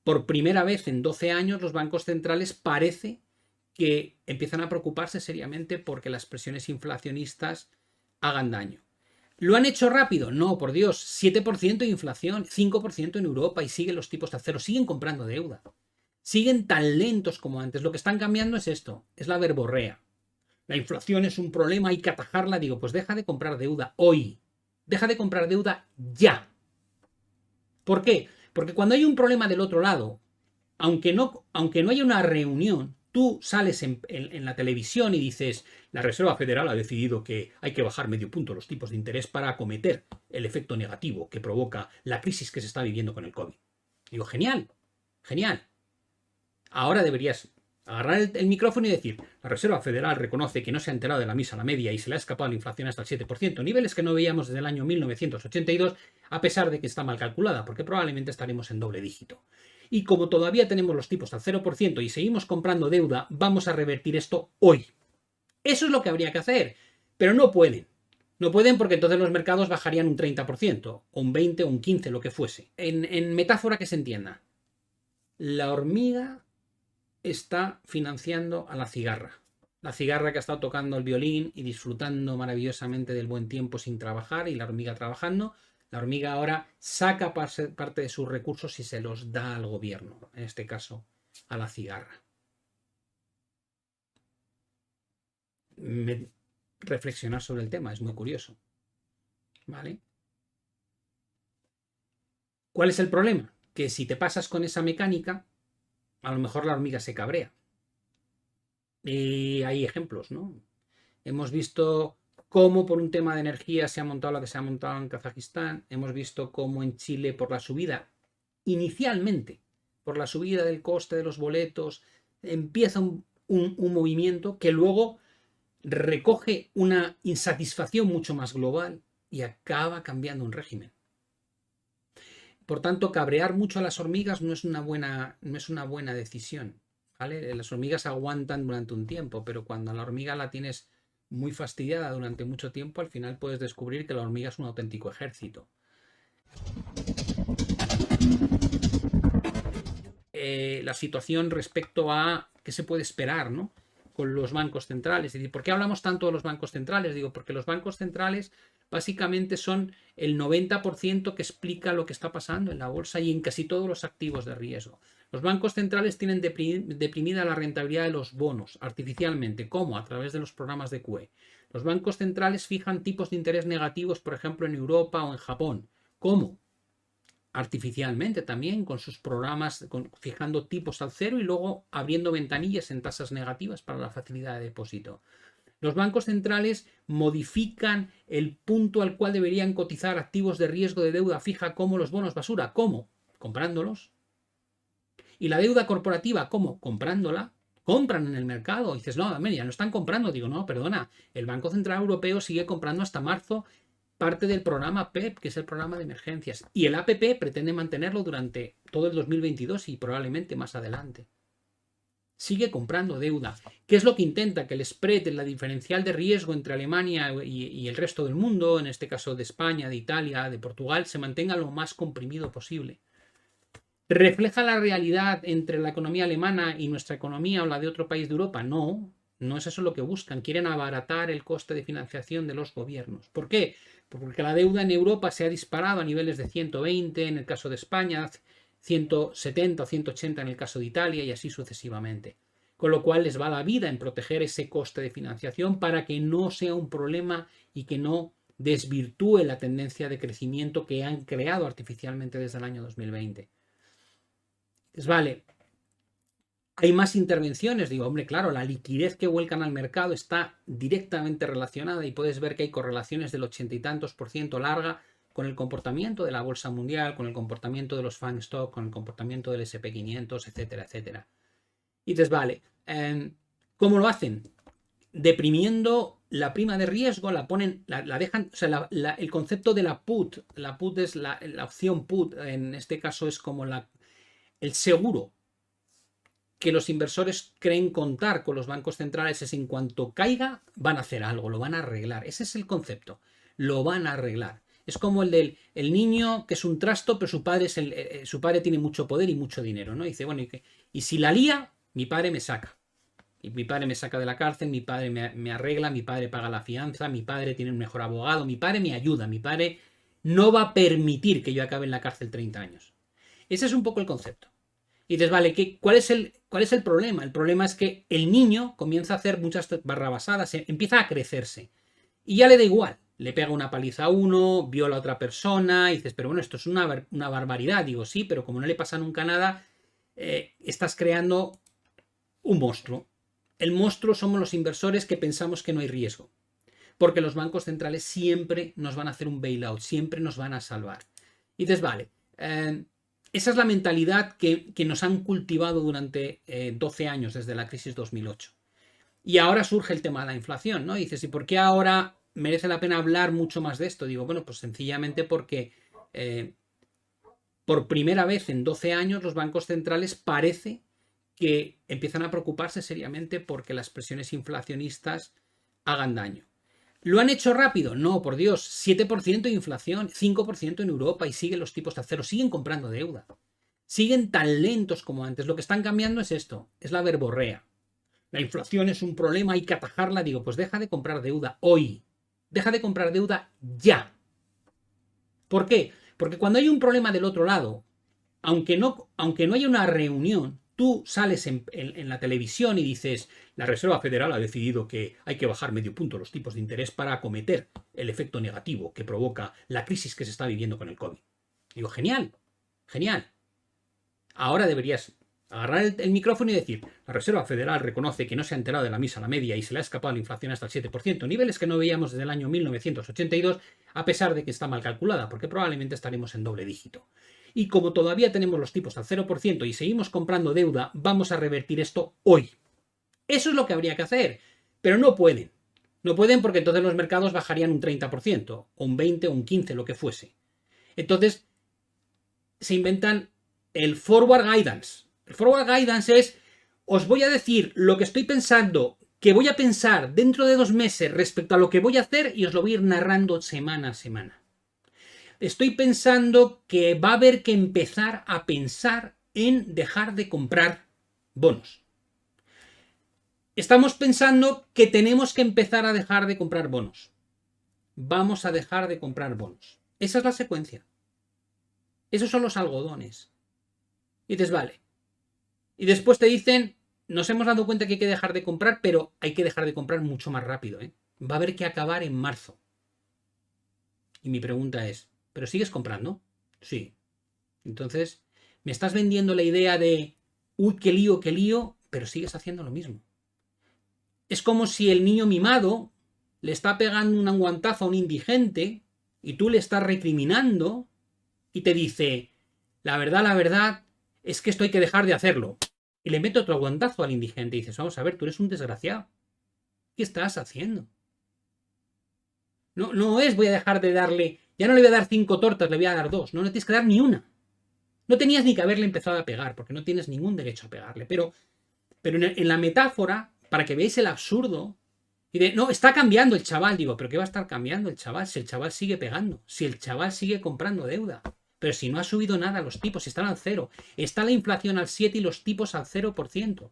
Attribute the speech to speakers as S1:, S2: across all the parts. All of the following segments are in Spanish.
S1: por primera vez en 12 años los bancos centrales parece que empiezan a preocuparse seriamente porque las presiones inflacionistas hagan daño. ¿Lo han hecho rápido? No, por Dios, 7% de inflación, 5% en Europa y siguen los tipos de cero, siguen comprando deuda. Siguen tan lentos como antes. Lo que están cambiando es esto, es la verborrea. La inflación es un problema, hay que atajarla. Digo, pues deja de comprar deuda hoy. Deja de comprar deuda ya. ¿Por qué? Porque cuando hay un problema del otro lado, aunque no haya una reunión, tú sales en la televisión y dices, la Reserva Federal ha decidido que hay que bajar medio punto los tipos de interés para acometer el efecto negativo que provoca la crisis que se está viviendo con el COVID. Digo, genial, genial. Ahora deberías agarrar el micrófono y decir, la Reserva Federal reconoce que no se ha enterado de la misa a la media y se le ha escapado la inflación hasta el 7%, niveles que no veíamos desde el año 1982, a pesar de que está mal calculada, porque probablemente estaremos en doble dígito. Y como todavía tenemos los tipos al 0% y seguimos comprando deuda, vamos a revertir esto hoy. Eso es lo que habría que hacer, pero no pueden. No pueden porque entonces los mercados bajarían un 30%, o un 20% o un 15%, lo que fuese. En metáfora que se entienda, la hormiga está financiando a la cigarra. La cigarra que ha estado tocando el violín y disfrutando maravillosamente del buen tiempo sin trabajar y la hormiga trabajando. La hormiga ahora saca parte de sus recursos y se los da al gobierno, en este caso a la cigarra. Reflexionar sobre el tema es muy curioso. ¿Vale? ¿Cuál es el problema? Que si te pasas con esa mecánica, a lo mejor la hormiga se cabrea. Y hay ejemplos, ¿no? Hemos visto cómo por un tema de energía se ha montado lo que se ha montado en Kazajistán. Hemos visto cómo en Chile por la subida, inicialmente, por la subida del coste de los boletos, empieza un movimiento que luego recoge una insatisfacción mucho más global y acaba cambiando un régimen. Por tanto, cabrear mucho a las hormigas no es una buena decisión. ¿Vale? Las hormigas aguantan durante un tiempo, pero cuando a la hormiga la tienes muy fastidiada durante mucho tiempo, al final puedes descubrir que la hormiga es un auténtico ejército. La situación respecto a qué se puede esperar, ¿no?, con los bancos centrales. Es decir, ¿por qué hablamos tanto de los bancos centrales? Digo, porque los bancos centrales básicamente son el 90% que explica lo que está pasando en la bolsa y en casi todos los activos de riesgo. Los bancos centrales tienen deprimida la rentabilidad de los bonos artificialmente. ¿Cómo? A través de los programas de QE. Los bancos centrales fijan tipos de interés negativos, por ejemplo, en Europa o en Japón. ¿Cómo? Artificialmente también, con sus programas, fijando tipos al cero y luego abriendo ventanillas en tasas negativas para la facilidad de depósito. Los bancos centrales modifican el punto al cual deberían cotizar activos de riesgo de deuda fija como los bonos basura. ¿Cómo? Comprándolos. Y la deuda corporativa, ¿cómo? Comprándola. Compran en el mercado. Y dices, no, ya no están comprando. Digo, no, perdona. El Banco Central Europeo sigue comprando hasta marzo parte del programa PEP, que es el programa de emergencias. Y el APP pretende mantenerlo durante todo el 2022 y probablemente más adelante. Sigue comprando deuda. ¿Qué es lo que intenta? Que el spread, la diferencial de riesgo entre Alemania y el resto del mundo, en este caso de España, de Italia, de Portugal, se mantenga lo más comprimido posible. ¿Refleja la realidad entre la economía alemana y nuestra economía o la de otro país de Europa? No, no es eso lo que buscan. Quieren abaratar el coste de financiación de los gobiernos. ¿Por qué? Porque la deuda en Europa se ha disparado a niveles de 120 en el caso de España, 170 o 180 en el caso de Italia y así sucesivamente. Con lo cual les va la vida en proteger ese coste de financiación para que no sea un problema y que no desvirtúe la tendencia de crecimiento que han creado artificialmente desde el año 2020. Pues vale, hay más intervenciones. Digo, hombre, claro, la liquidez que vuelcan al mercado está directamente relacionada y puedes ver que hay correlaciones del 80 y tantos % larga con el comportamiento de la bolsa mundial, con el comportamiento de los FANG stock, con el comportamiento del SP500, etcétera, etcétera. Y dices, vale, ¿cómo lo hacen? Deprimiendo la prima de riesgo, la ponen, la dejan, o sea, el concepto de la put es la opción put, en este caso es como el seguro que los inversores creen contar con los bancos centrales es en cuanto caiga, van a hacer algo, lo van a arreglar. Ese es el concepto, lo van a arreglar. Es como el niño que es un trasto, pero su padre tiene mucho poder y mucho dinero, ¿no? Y dice, bueno, y si la lía, mi padre me saca. Y mi padre me saca de la cárcel, mi padre me arregla, mi padre paga la fianza, mi padre tiene un mejor abogado, mi padre me ayuda, mi padre no va a permitir que yo acabe en la cárcel 30 años. Ese es un poco el concepto. Y dices, vale, ¿cuál es el problema? El problema es que el niño comienza a hacer muchas barrabasadas, empieza a crecerse. Y ya le da igual. Le pega una paliza a uno, viola a otra persona, y dices, pero bueno, esto es una barbaridad. Digo, sí, pero como no le pasa nunca nada, estás creando un monstruo. El monstruo somos los inversores que pensamos que no hay riesgo. Porque los bancos centrales siempre nos van a hacer un bailout, siempre nos van a salvar. Y dices, vale, esa es la mentalidad que nos han cultivado durante 12 años desde la crisis 2008. Y ahora surge el tema de la inflación, ¿no? Y dices, ¿y por qué ahora merece la pena hablar mucho más de esto? Digo, bueno, pues sencillamente porque por primera vez en 12 años los bancos centrales parece que empiezan a preocuparse seriamente porque las presiones inflacionistas hagan daño. ¿Lo han hecho rápido? No, por Dios, 7% de inflación, 5% en Europa y siguen los tipos de cero, siguen comprando deuda. Siguen tan lentos como antes. Lo que están cambiando es esto, es la verborrea. La inflación es un problema, hay que atajarla. Digo, pues deja de comprar deuda hoy. Deja de comprar deuda ya. ¿Por qué? Porque cuando hay un problema del otro lado, aunque no haya una reunión, tú sales en la televisión y dices, la Reserva Federal ha decidido que hay que bajar medio punto los tipos de interés para acometer el efecto negativo que provoca la crisis que se está viviendo con el COVID. Digo, genial, genial. Ahora deberías agarrar el micrófono y decir, la Reserva Federal reconoce que no se ha enterado de la misa a la media y se le ha escapado la inflación hasta el 7%, niveles que no veíamos desde el año 1982, a pesar de que está mal calculada, porque probablemente estaremos en doble dígito. Y como todavía tenemos los tipos al 0% y seguimos comprando deuda, vamos a revertir esto hoy. Eso es lo que habría que hacer, pero no pueden. No pueden porque entonces los mercados bajarían un 30%, o un 20% o un 15%, lo que fuese. Entonces, se inventan el forward guidance. El forward guidance es, os voy a decir lo que estoy pensando, que voy a pensar dentro de 2 meses respecto a lo que voy a hacer y os lo voy a ir narrando semana a semana. Estoy pensando que va a haber que empezar a pensar en dejar de comprar bonos. Estamos pensando que tenemos que empezar a dejar de comprar bonos. Vamos a dejar de comprar bonos. Esa es la secuencia. Esos son los algodones. Y dices, vale. Y después te dicen, nos hemos dado cuenta que hay que dejar de comprar, pero hay que dejar de comprar mucho más rápido, ¿eh? Va a haber que acabar en marzo. Y mi pregunta es, ¿pero sigues comprando? Sí. Entonces, me estás vendiendo la idea de, uy, qué lío, pero sigues haciendo lo mismo. Es como si el niño mimado le está pegando un guantazo a un indigente y tú le estás recriminando y te dice, la verdad es que esto hay que dejar de hacerlo. Y le mete otro guantazo al indigente y dices, vamos a ver, tú eres un desgraciado. ¿Qué estás haciendo? No es voy a dejar de darle, ya no le voy a dar 5 tortas, le voy a dar 2. No le tienes que dar ni una. No tenías ni que haberle empezado a pegar, porque no tienes ningún derecho a pegarle. Pero en la metáfora, para que veáis el absurdo, y de, no, está cambiando el chaval. Digo, ¿pero qué va a estar cambiando el chaval si el chaval sigue pegando? Si el chaval sigue comprando deuda. Pero si no ha subido nada los tipos, si están al 0. Está la inflación al 7% y los tipos al 0%.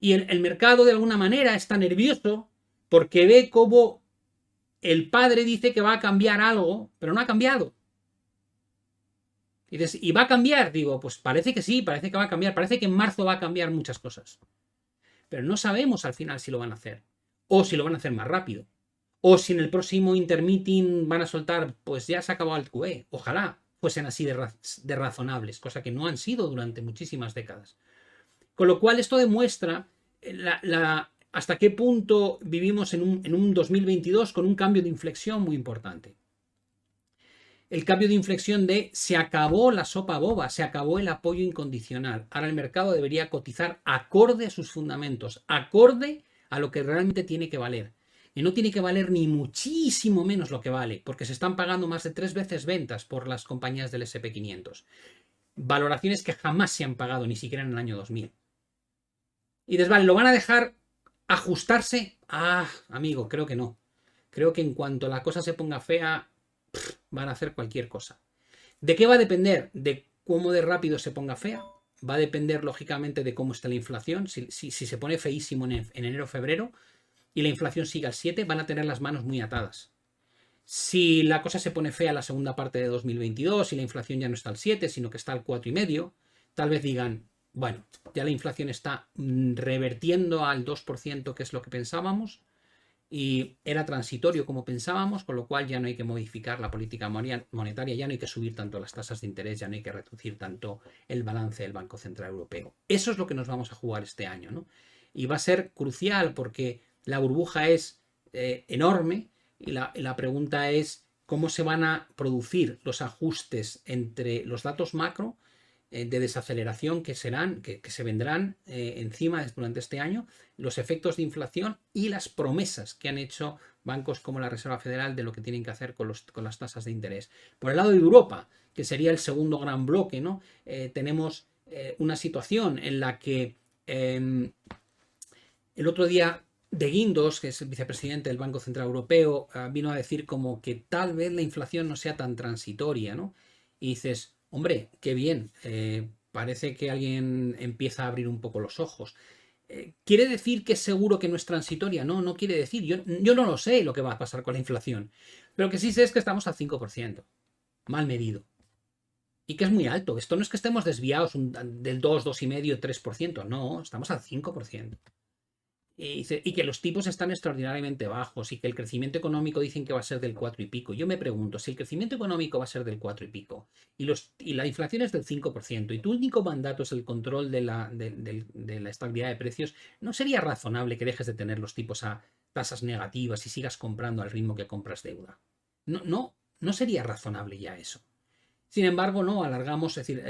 S1: Y el mercado, de alguna manera, está nervioso porque ve cómo el padre dice que va a cambiar algo, pero no ha cambiado. Y dices, ¿y va a cambiar? Digo, pues parece que sí, parece que va a cambiar. Parece que en marzo va a cambiar muchas cosas. Pero no sabemos al final si lo van a hacer. O si lo van a hacer más rápido. O si en el próximo intermeeting van a soltar, pues ya se ha acabado el QE. Ojalá fuesen así de razonables, cosa que no han sido durante muchísimas décadas. Con lo cual esto demuestra hasta qué punto vivimos en un 2022 con un cambio de inflexión muy importante. El cambio de inflexión de se acabó la sopa boba, se acabó el apoyo incondicional. Ahora el mercado debería cotizar acorde a sus fundamentos, acorde a lo que realmente tiene que valer. Y no tiene que valer ni muchísimo menos lo que vale, porque se están pagando más de 3 veces ventas por las compañías del S&P 500. Valoraciones que jamás se han pagado, ni siquiera en el año 2000. Y dices, vale, ¿lo van a dejar ajustarse? Ah, amigo, creo que no. Creo que en cuanto la cosa se ponga fea, van a hacer cualquier cosa. ¿De qué va a depender? De cómo de rápido se ponga fea. Va a depender, lógicamente, de cómo está la inflación. Si se pone feísimo en enero o febrero y la inflación sigue al 7, van a tener las manos muy atadas. Si la cosa se pone fea en la segunda parte de 2022 y la inflación ya no está al 7, sino que está al 4,5, tal vez digan, bueno, ya la inflación está revertiendo al 2%, que es lo que pensábamos, y era transitorio como pensábamos, con lo cual ya no hay que modificar la política monetaria, ya no hay que subir tanto las tasas de interés, ya no hay que reducir tanto el balance del Banco Central Europeo. Eso es lo que nos vamos a jugar este año, ¿no? Y va a ser crucial porque la burbuja es enorme y la pregunta es cómo se van a producir los ajustes entre los datos macro de desaceleración que se vendrán encima durante este año, los efectos de inflación y las promesas que han hecho bancos como la Reserva Federal de lo que tienen que hacer con las tasas de interés. Por el lado de Europa, que sería el segundo gran bloque, ¿no? Tenemos una situación en la que el otro día de Guindos, que es el vicepresidente del Banco Central Europeo, vino a decir como que tal vez la inflación no sea tan transitoria, ¿no? Y dices, hombre, qué bien, parece que alguien empieza a abrir un poco los ojos. ¿Quiere decir que es seguro que no es transitoria? No, no quiere decir. Yo no lo sé lo que va a pasar con la inflación. Pero que sí sé es que estamos al 5%, mal medido. Y que es muy alto. Esto no es que estemos desviados del 2, 2,5, 3%. No, estamos al 5%. Y que los tipos están extraordinariamente bajos y que el crecimiento económico dicen que va a ser del 4 y pico. Yo me pregunto, si el crecimiento económico va a ser del 4 y pico y la inflación es del 5% y tu único mandato es el control de la estabilidad de precios, ¿no sería razonable que dejes de tener los tipos a tasas negativas y sigas comprando al ritmo que compras deuda? No sería razonable ya eso. Sin embargo, no alargamos, es decir,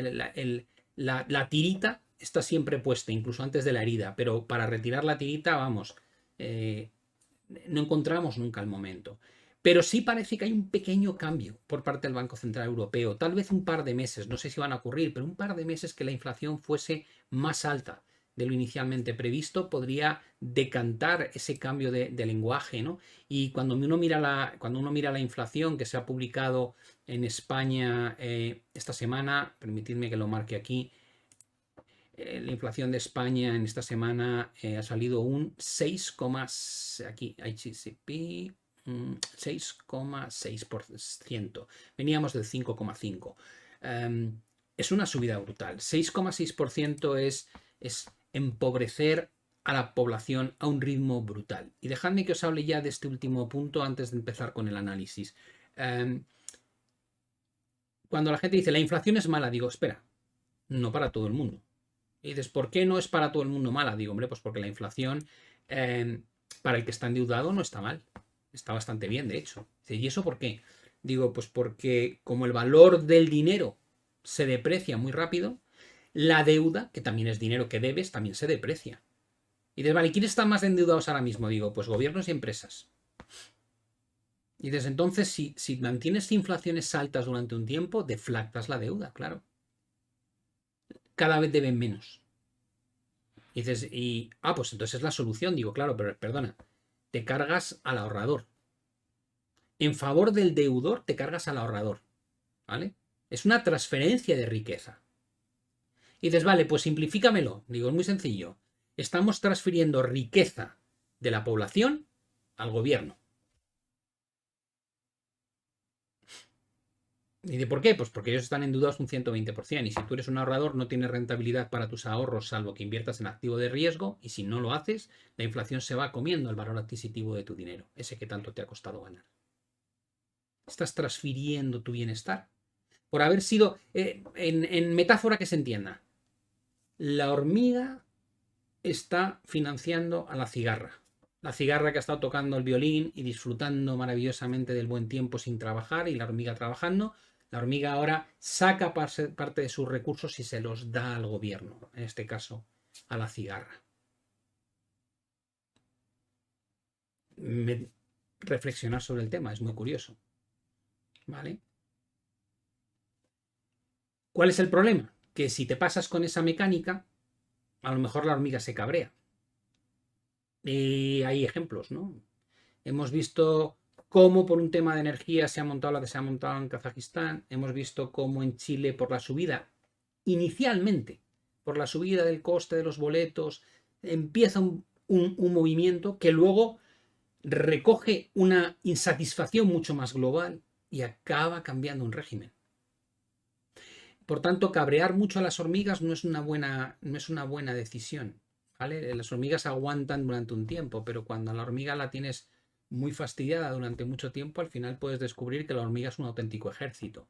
S1: la tirita está siempre puesta, incluso antes de la herida, pero para retirar la tirita, vamos, no encontramos nunca el momento. Pero sí parece que hay un pequeño cambio por parte del Banco Central Europeo, tal vez un par de meses, no sé si van a ocurrir, pero un par de meses que la inflación fuese más alta de lo inicialmente previsto, podría decantar ese cambio de lenguaje, ¿no? Y cuando uno mira la inflación que se ha publicado en España esta semana, permitidme que lo marque aquí, la inflación de España en esta semana ha salido un 6,6%. Aquí, IGCP, 6,6%. Veníamos del 5,5%. Es una subida brutal. 6,6% es empobrecer a la población a un ritmo brutal. Y dejadme que os hable ya de este último punto antes de empezar con el análisis. Cuando la gente dice la inflación es mala, digo, espera, no para todo el mundo. Y dices, ¿por qué no es para todo el mundo mala? Digo, hombre, pues porque la inflación para el que está endeudado no está mal. Está bastante bien, de hecho. ¿Y eso por qué? Digo, pues porque como el valor del dinero se deprecia muy rápido, la deuda, que también es dinero que debes, también se deprecia. Y dices, vale, ¿quiénes están más endeudados ahora mismo? Digo, pues gobiernos y empresas. Y desde entonces, si mantienes inflaciones altas durante un tiempo, deflactas la deuda, claro. Cada vez deben menos. Y dices, pues entonces es la solución. Digo, claro, pero perdona, te cargas al ahorrador. En favor del deudor, te cargas al ahorrador. ¿Vale? Es una transferencia de riqueza. Y dices, vale, pues simplifícamelo. Digo, es muy sencillo. Estamos transfiriendo riqueza de la población al gobierno. ¿Y de por qué? Pues porque ellos están endeudados un 120%. Y si tú eres un ahorrador, no tienes rentabilidad para tus ahorros, salvo que inviertas en activo de riesgo. Y si no lo haces, la inflación se va comiendo el valor adquisitivo de tu dinero, ese que tanto te ha costado ganar. Estás transfiriendo tu bienestar. Por haber sido, en metáfora que se entienda, la hormiga está financiando a la cigarra. La cigarra que ha estado tocando el violín y disfrutando maravillosamente del buen tiempo sin trabajar y la hormiga trabajando. La hormiga ahora saca parte de sus recursos y se los da al gobierno, en este caso a la cigarra. Reflexionar sobre el tema es muy curioso. ¿Vale? ¿Cuál es el problema? Que si te pasas con esa mecánica, a lo mejor la hormiga se cabrea. Y hay ejemplos, ¿no? Hemos visto cómo por un tema de energía se ha montado lo que se ha montado en Kazajistán. Hemos visto cómo en Chile por la subida, inicialmente, por la subida del coste de los boletos, empieza un movimiento que luego recoge una insatisfacción mucho más global y acaba cambiando un régimen. Por tanto, cabrear mucho a las hormigas no es una buena decisión, ¿vale? Las hormigas aguantan durante un tiempo, pero cuando a la hormiga la tienes muy fastidiada durante mucho tiempo, al final puedes descubrir que la hormiga es un auténtico ejército.